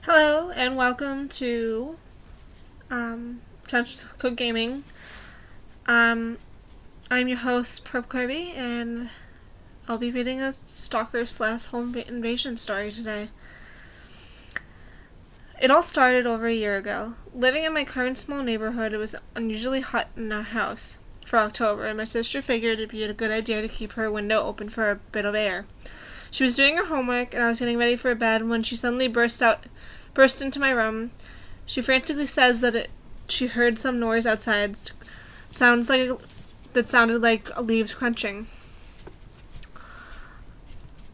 Hello and welcome to Trench Code Gaming. I'm your host Purplekirby, and I'll be reading a stalker/home invasion story today. It all started over a year ago. Living in my current small neighborhood, it was unusually hot in our house for October, and my sister figured it'd be a good idea to keep her window open for a bit of air. She was doing her homework, and I was getting ready for bed when she suddenly burst into my room. She frantically says that she heard some noise outside. That sounded like leaves crunching.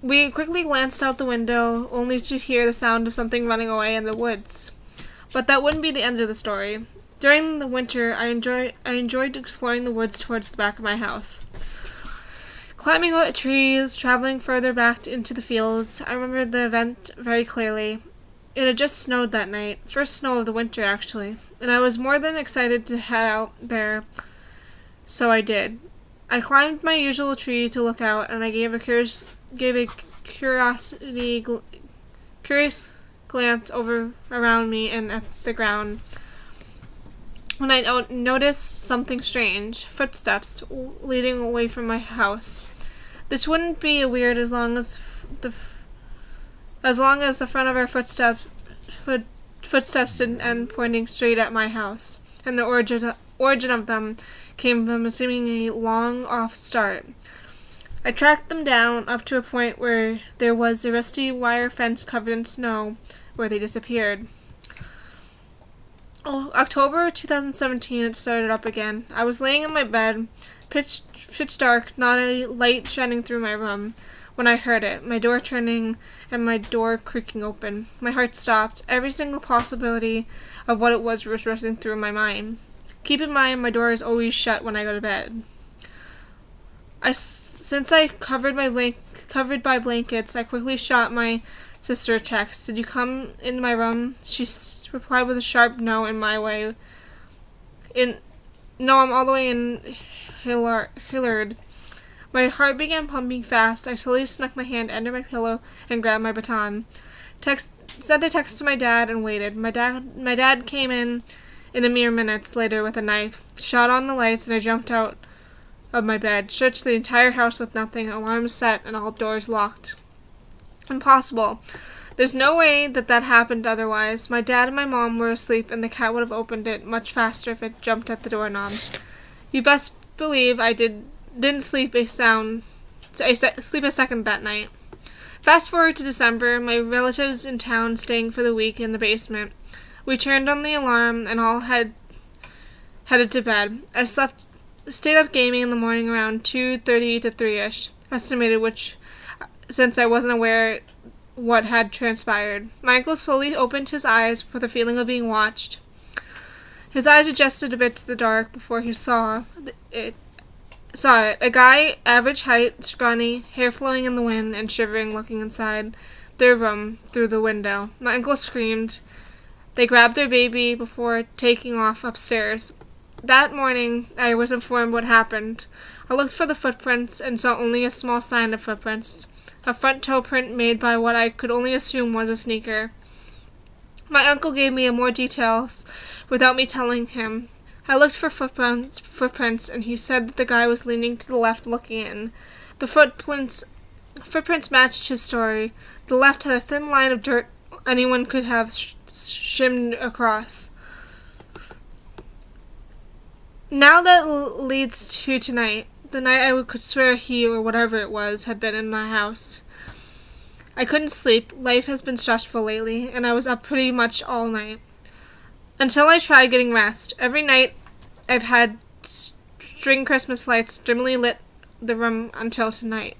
We quickly glanced out the window, only to hear the sound of something running away in the woods. But that wouldn't be the end of the story. During the winter, I enjoyed exploring the woods towards the back of my house. Climbing out trees, traveling further back into the fields. I remember the event very clearly. It had just snowed that night, first snow of the winter actually, and I was more than excited to head out there, so I did. I climbed my usual tree to look out, and I gave a curious glance over around me and at the ground, when I noticed something strange, footsteps leading away from my house. This wouldn't be weird as long as the front of our footsteps didn't end pointing straight at my house, and the origin of them came from a seemingly long off start. I tracked them down up to a point where there was a rusty wire fence covered in snow, where they disappeared. October 2017, it started up again. I was laying in my bed, pitch dark, not a light shining through my room, when I heard it, my door turning and my door creaking open. My heart stopped. Every single possibility of what it was rushing through my mind. Keep in mind, my door is always shut when I go to bed. Since I covered by blankets, I quickly shot my sister a text. "Did you come into my room?" She replied with a sharp no in my way. No, I'm all the way in Hillard. My heart began pumping fast. I slowly snuck my hand under my pillow and grabbed my baton. Sent a text to my dad and waited. My dad came in a mere minutes later with a knife, shot on the lights, and I jumped out of my bed, searched the entire house with nothing, alarms set, and all doors locked. Impossible. There's no way that happened otherwise. My dad and my mom were asleep, and the cat would have opened it much faster if it jumped at the doorknob. You best believe I didn't sleep a second that night. Fast forward to December, my relatives in town staying for the week in the basement. We turned on the alarm and all headed to bed. I stayed up gaming in the morning around 2:30 to 3-ish, estimated, since I wasn't aware what had transpired. My uncle slowly opened his eyes with a feeling of being watched. His eyes adjusted a bit to the dark before he saw it. A guy, average height, scrawny, hair flowing in the wind, and shivering, looking inside their room through the window. My uncle screamed. They grabbed their baby before taking off upstairs. That morning, I was informed what happened. I looked for the footprints and saw only a small sign of footprints. A front toe print made by what I could only assume was a sneaker. My uncle gave me more details without me telling him. I looked for footprints, and he said that the guy was leaning to the left looking in. The footprints matched his story. The left had a thin line of dirt anyone could have shimmed across. Now that leads to tonight, the night I could swear he, or whatever it was, had been in my house. I couldn't sleep. Life has been stressful lately, and I was up pretty much all night. Until I tried getting rest. Every night I've had string Christmas lights dimly lit the room until tonight.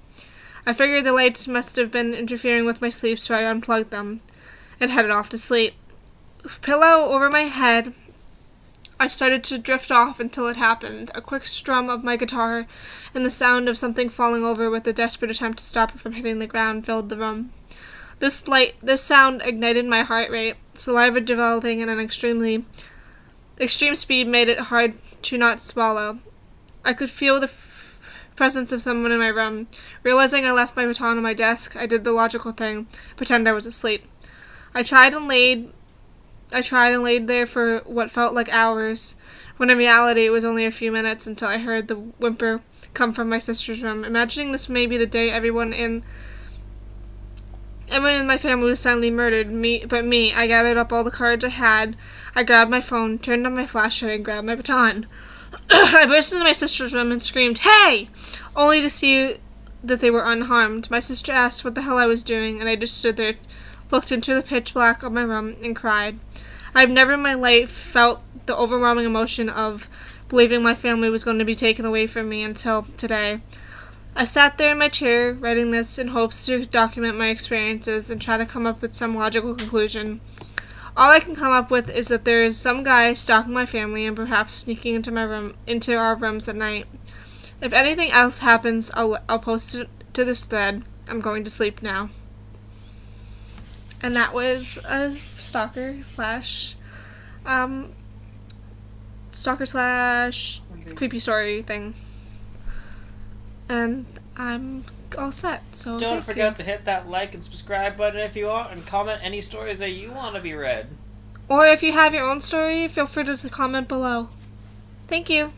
I figured the lights must have been interfering with my sleep, so I unplugged them and headed off to sleep. Pillow over my head, I started to drift off until it happened. A quick strum of my guitar and the sound of something falling over with a desperate attempt to stop it from hitting the ground filled the room. This sound ignited my heart rate. Saliva developing at an extreme speed made it hard to not swallow. I could feel the presence of someone in my room. Realizing I left my baton on my desk, I did the logical thing, pretend I was asleep. I tried and laid there for what felt like hours, when in reality it was only a few minutes until I heard the whimper come from my sister's room. Imagining this may be the day everyone in my family was suddenly murdered, but me. I gathered up all the courage I had. I grabbed my phone, turned on my flashlight, and grabbed my baton. I burst into my sister's room and screamed, "Hey!" only to see that they were unharmed. My sister asked what the hell I was doing, and I just stood there, looked into the pitch black of my room, and cried. I've never in my life felt the overwhelming emotion of believing my family was going to be taken away from me until today. I sat there in my chair, writing this in hopes to document my experiences and try to come up with some logical conclusion. All I can come up with is that there is some guy stalking my family and perhaps sneaking into our rooms at night. If anything else happens, I'll post it to this thread. I'm going to sleep now. And that was a stalker slash creepy story thing. And I'm all set. So don't forget to hit that like and subscribe button if you want, and comment any stories that you want to be read. Or if you have your own story, feel free to comment below. Thank you.